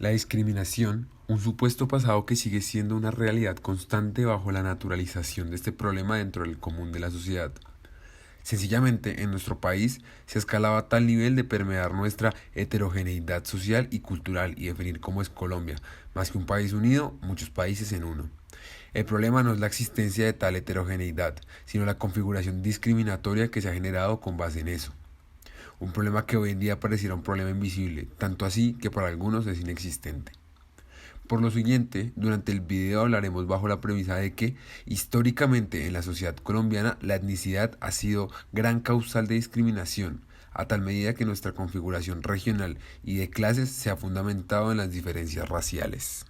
La discriminación, un supuesto pasado que sigue siendo una realidad constante bajo la naturalización de este problema dentro del común de la sociedad. Sencillamente, en nuestro país se ha escalado a tal nivel de permear nuestra heterogeneidad social y cultural y definir cómo es Colombia, más que un país unido, muchos países en uno. El problema no es la existencia de tal heterogeneidad, sino la configuración discriminatoria que se ha generado con base en eso. Un problema que hoy en día pareciera un problema invisible, tanto así que para algunos es inexistente. Por lo siguiente, durante el video hablaremos bajo la premisa de que, históricamente en la sociedad colombiana, la etnicidad ha sido gran causal de discriminación, a tal medida que nuestra configuración regional y de clases se ha fundamentado en las diferencias raciales.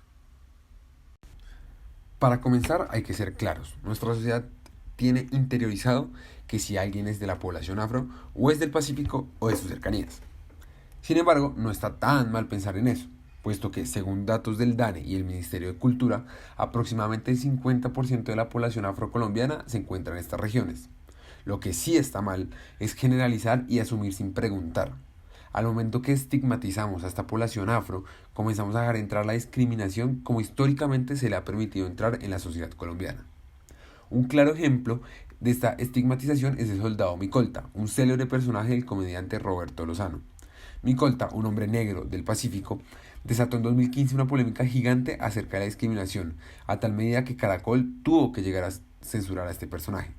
Para comenzar, hay que ser claros. Nuestra sociedad tiene interiorizado que si alguien es de la población afro, o es del Pacífico o de sus cercanías. Sin embargo, no está tan mal pensar en eso, puesto que, según datos del DANE y el Ministerio de Cultura, aproximadamente el 50% de la población afrocolombiana se encuentra en estas regiones. Lo que sí está mal es generalizar y asumir sin preguntar. Al momento que estigmatizamos a esta población afro, comenzamos a dejar entrar la discriminación como históricamente se le ha permitido entrar en la sociedad colombiana. Un claro ejemplo de esta estigmatización es el soldado Micolta, un célebre personaje del comediante Roberto Lozano. Micolta, un hombre negro del Pacífico, desató en 2015 una polémica gigante acerca de la discriminación, a tal medida que Caracol tuvo que llegar a censurar a este personaje.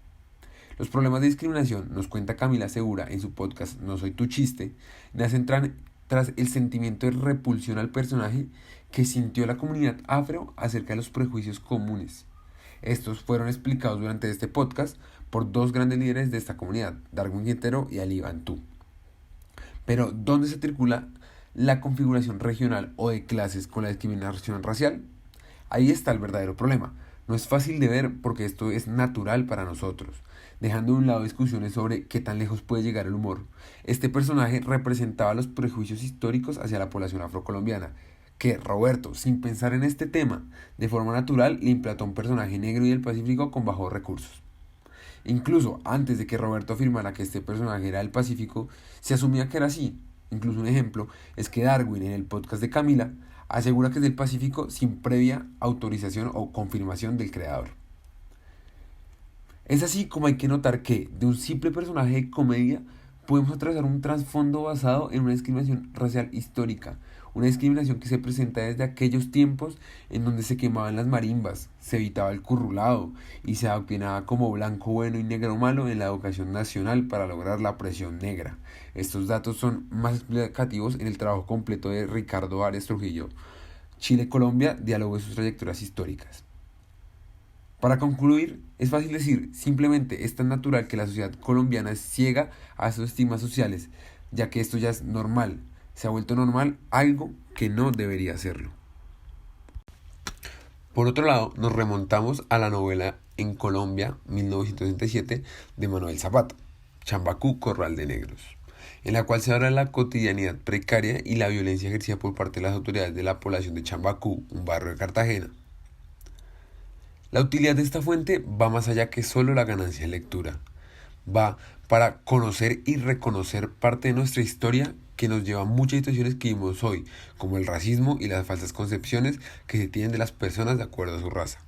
Los problemas de discriminación, nos cuenta Camila Segura en su podcast No soy tu chiste, nacen tras el sentimiento de repulsión al personaje que sintió la comunidad afro acerca de los prejuicios comunes. Estos fueron explicados durante este podcast por dos grandes líderes de esta comunidad, Darwin Quintero y Ali Bantú. Pero, ¿dónde se articula la configuración regional o de clases con la discriminación racial? Ahí está el verdadero problema. No es fácil de ver porque esto es natural para nosotros. Dejando de un lado discusiones sobre qué tan lejos puede llegar el humor, este personaje representaba los prejuicios históricos hacia la población afrocolombiana, que Roberto, sin pensar en este tema, de forma natural le implantó a un personaje negro y del Pacífico con bajos recursos. Incluso antes de que Roberto afirmara que este personaje era del Pacífico, se asumía que era así. Incluso un ejemplo es que Darwin, en el podcast de Camila, asegura que es del Pacífico sin previa autorización o confirmación del creador. Es así como hay que notar que, de un simple personaje de comedia, podemos trazar un trasfondo basado en una discriminación racial histórica, una discriminación que se presenta desde aquellos tiempos en donde se quemaban las marimbas, se evitaba el currulado y se adoctrinaba como blanco bueno y negro malo en la educación nacional para lograr la presión negra. Estos datos son más explicativos en el trabajo completo de Ricardo Arias Trujillo, Chile-Colombia, diálogo de sus trayectorias históricas. Para concluir, es fácil decir, simplemente es tan natural que la sociedad colombiana es ciega a esos estigmas sociales, ya que esto ya es normal, se ha vuelto normal algo que no debería serlo. Por otro lado, nos remontamos a la novela En Colombia, 1967, de Manuel Zapata, Chambacú, Corral de Negros, en la cual se habla de la cotidianidad precaria y la violencia ejercida por parte de las autoridades de la población de Chambacú, un barrio de Cartagena. La utilidad de esta fuente va más allá que solo la ganancia de lectura. Va para conocer y reconocer parte de nuestra historia que nos lleva a muchas situaciones que vivimos hoy, como el racismo y las falsas concepciones que se tienen de las personas de acuerdo a su raza.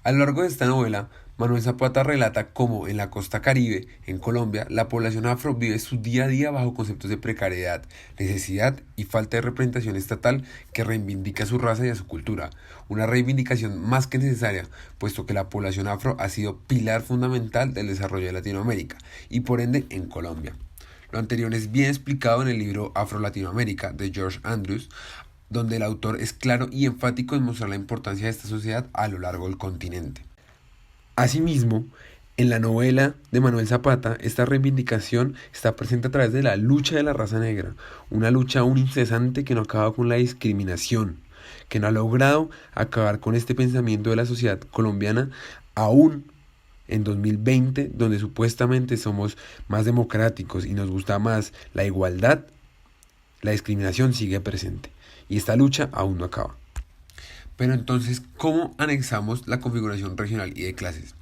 A lo largo de esta novela, Manuel Zapata relata cómo en la costa caribe, en Colombia, la población afro vive su día a día bajo conceptos de precariedad, necesidad y falta de representación estatal que reivindica a su raza y a su cultura. Una reivindicación más que necesaria, puesto que la población afro ha sido pilar fundamental del desarrollo de Latinoamérica y por ende en Colombia. Lo anterior es bien explicado en el libro Afro-Latinoamérica de George Andrews, donde el autor es claro y enfático en mostrar la importancia de esta sociedad a lo largo del continente. Asimismo, en la novela de Manuel Zapata, esta reivindicación está presente a través de la lucha de la raza negra, una lucha aún incesante que no acaba con la discriminación, que no ha logrado acabar con este pensamiento de la sociedad colombiana aún en 2020, donde supuestamente somos más democráticos y nos gusta más la igualdad. La discriminación sigue presente y esta lucha aún no acaba. Pero entonces, ¿cómo anexamos la configuración regional y de clases?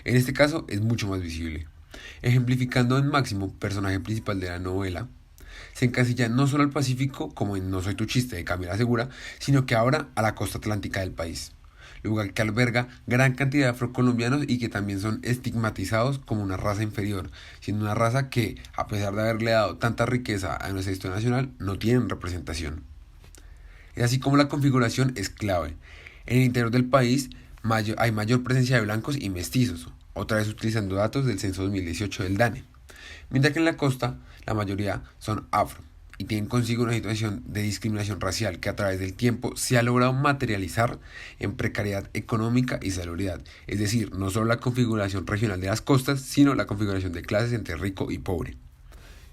En este caso es mucho más visible. Ejemplificando en Máximo, personaje principal de la novela, Se encasilla no solo al Pacífico, como en No soy tu chiste de Camila Segura, sino que ahora a la costa atlántica del país, lugar que alberga gran cantidad de afrocolombianos y que también son estigmatizados como una raza inferior, siendo una raza que, a pesar de haberle dado tanta riqueza a nuestra historia nacional, no tienen representación. Es así como la configuración es clave. En el interior del país hay mayor presencia de blancos y mestizos, otra vez utilizando datos del censo 2018 del DANE, mientras que en la costa la mayoría son afro y tienen consigo una situación de discriminación racial que a través del tiempo se ha logrado materializar en precariedad económica y salubridad, es decir, no solo la configuración regional de las costas, sino la configuración de clases entre rico y pobre.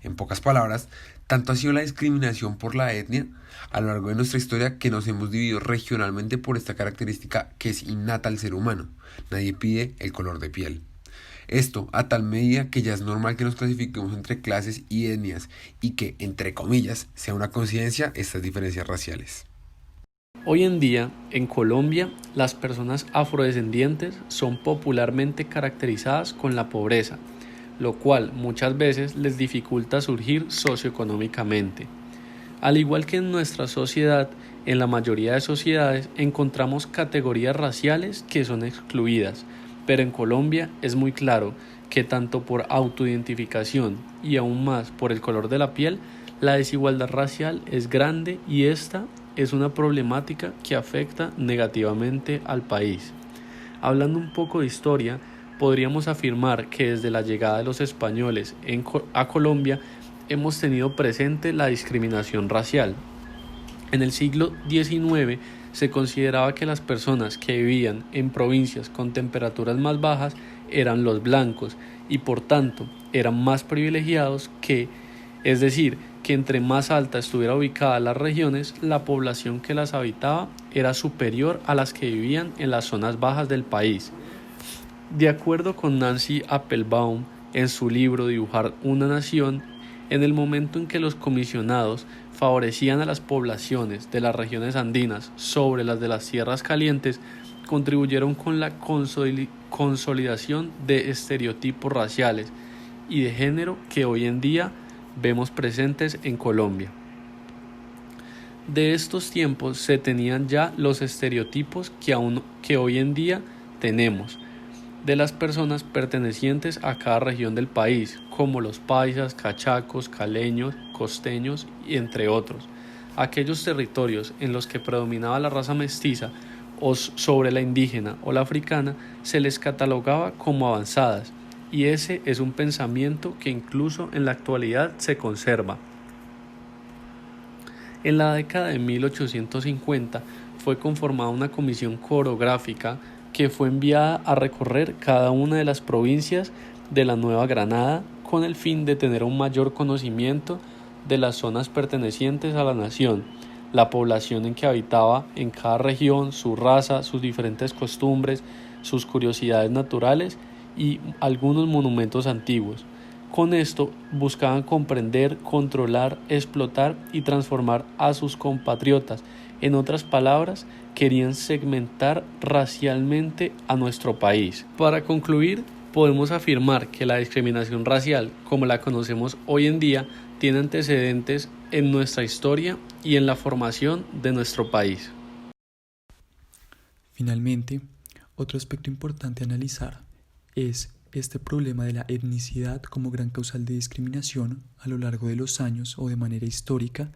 En pocas palabras, tanto ha sido la discriminación por la etnia a lo largo de nuestra historia que nos hemos dividido regionalmente por esta característica que es innata al ser humano. Nadie pide el color de piel. Esto a tal medida que ya es normal que nos clasifiquemos entre clases y etnias y que, entre comillas, sea una coincidencia estas diferencias raciales. Hoy en día, en Colombia, las personas afrodescendientes son popularmente caracterizadas con la pobreza, lo cual muchas veces les dificulta surgir socioeconómicamente. Al igual que en nuestra sociedad, en la mayoría de sociedades encontramos categorías raciales que son excluidas, pero en Colombia es muy claro que tanto por autoidentificación y aún más por el color de la piel, la desigualdad racial es grande y esta es una problemática que afecta negativamente al país. Hablando un poco de historia, podríamos afirmar que desde la llegada de los españoles a Colombia hemos tenido presente la discriminación racial. En el siglo XIX se consideraba que las personas que vivían en provincias con temperaturas más bajas eran los blancos y por tanto eran más privilegiados es decir, que entre más alta estuviera ubicada las regiones, la población que las habitaba era superior a las que vivían en las zonas bajas del país. De acuerdo con Nancy Applebaum, en su libro Dibujar una nación, en el momento en que los comisionados favorecían a las poblaciones de las regiones andinas sobre las de las tierras calientes, contribuyeron con la consolidación de estereotipos raciales y de género que hoy en día vemos presentes en Colombia. De estos tiempos se tenían ya los estereotipos que hoy en día tenemos de las personas pertenecientes a cada región del país, como los paisas, cachacos, caleños, costeños y entre otros. Aquellos territorios en los que predominaba la raza mestiza o sobre la indígena o la africana se les catalogaba como avanzadas, y ese es un pensamiento que incluso en la actualidad se conserva. En la década de 1850 fue conformada una comisión coreográfica que fue enviada a recorrer cada una de las provincias de la Nueva Granada con el fin de tener un mayor conocimiento de las zonas pertenecientes a la nación, la población en que habitaba en cada región, su raza, sus diferentes costumbres, sus curiosidades naturales y algunos monumentos antiguos. Con esto buscaban comprender, controlar, explotar y transformar a sus compatriotas. En otras palabras, querían segmentar racialmente a nuestro país. Para concluir, podemos afirmar que la discriminación racial, como la conocemos hoy en día, tiene antecedentes en nuestra historia y en la formación de nuestro país. Finalmente, otro aspecto importante a analizar es este problema de la etnicidad como gran causal de discriminación a lo largo de los años o de manera histórica,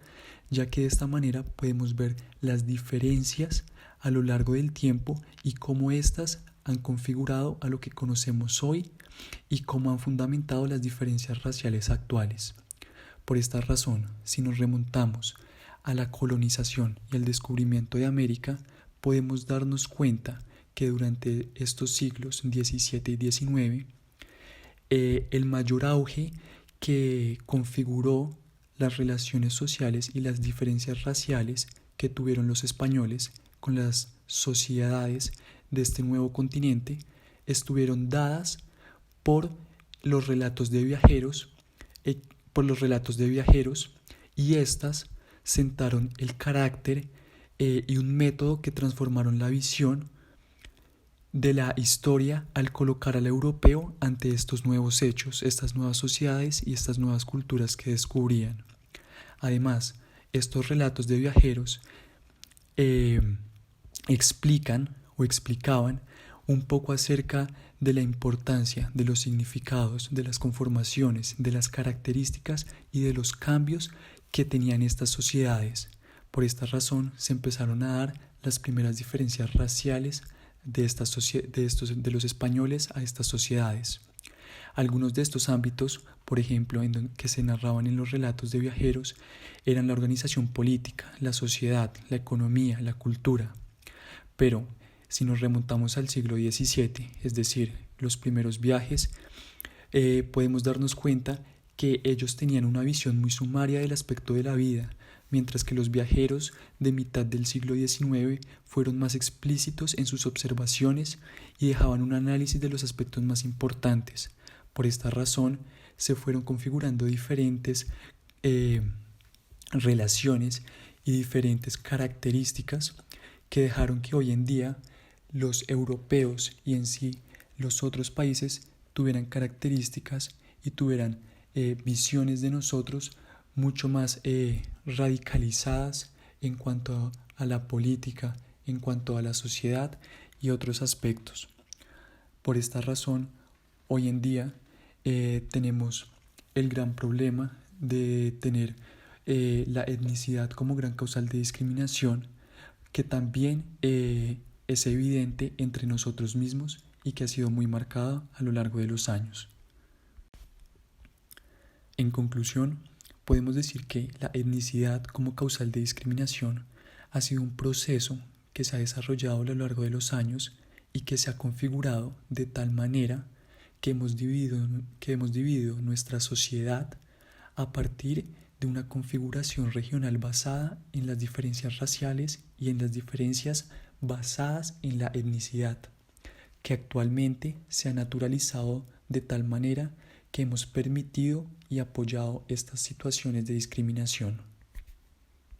ya que de esta manera podemos ver las diferencias a lo largo del tiempo y cómo éstas han configurado a lo que conocemos hoy y cómo han fundamentado las diferencias raciales actuales. Por esta razón, si nos remontamos a la colonización y al descubrimiento de América, podemos darnos cuenta que durante estos siglos XVII y XIX, el mayor auge que configuró las relaciones sociales y las diferencias raciales que tuvieron los españoles con las sociedades de este nuevo continente estuvieron dadas por los relatos de viajeros, y éstas sentaron el carácter y un método que transformaron la visión de la historia al colocar al europeo ante estos nuevos hechos, estas nuevas sociedades y estas nuevas culturas que descubrían. Además, estos relatos de viajeros explican o explicaban un poco acerca de la importancia de los significados, de las conformaciones, de las características y de los cambios que tenían estas sociedades. Por esta razón se empezaron a dar las primeras diferencias raciales de los españoles a estas sociedades. Algunos de estos ámbitos, por ejemplo, que se narraban en los relatos de viajeros, eran la organización política, la sociedad, la economía, la cultura. Pero si nos remontamos al siglo XVII, es decir, los primeros viajes, podemos darnos cuenta que ellos tenían una visión muy sumaria del aspecto de la vida, mientras que los viajeros de mitad del siglo XIX fueron más explícitos en sus observaciones y dejaban un análisis de los aspectos más importantes. Por esta razón, se fueron configurando diferentes relaciones y diferentes características que dejaron que hoy en día los europeos y en sí los otros países tuvieran características y tuvieran visiones de nosotros mucho más radicalizadas en cuanto a la política, en cuanto a la sociedad y otros aspectos. Por esta razón, hoy en día tenemos el gran problema de tener la etnicidad como gran causal de discriminación, que también es evidente entre nosotros mismos y que ha sido muy marcada a lo largo de los años. En conclusión, podemos decir que la etnicidad como causal de discriminación ha sido un proceso que se ha desarrollado a lo largo de los años y que se ha configurado de tal manera que hemos dividido nuestra sociedad a partir de una configuración regional basada en las diferencias raciales y en las diferencias basadas en la etnicidad, que actualmente se ha naturalizado de tal manera que hemos permitido y apoyado estas situaciones de discriminación.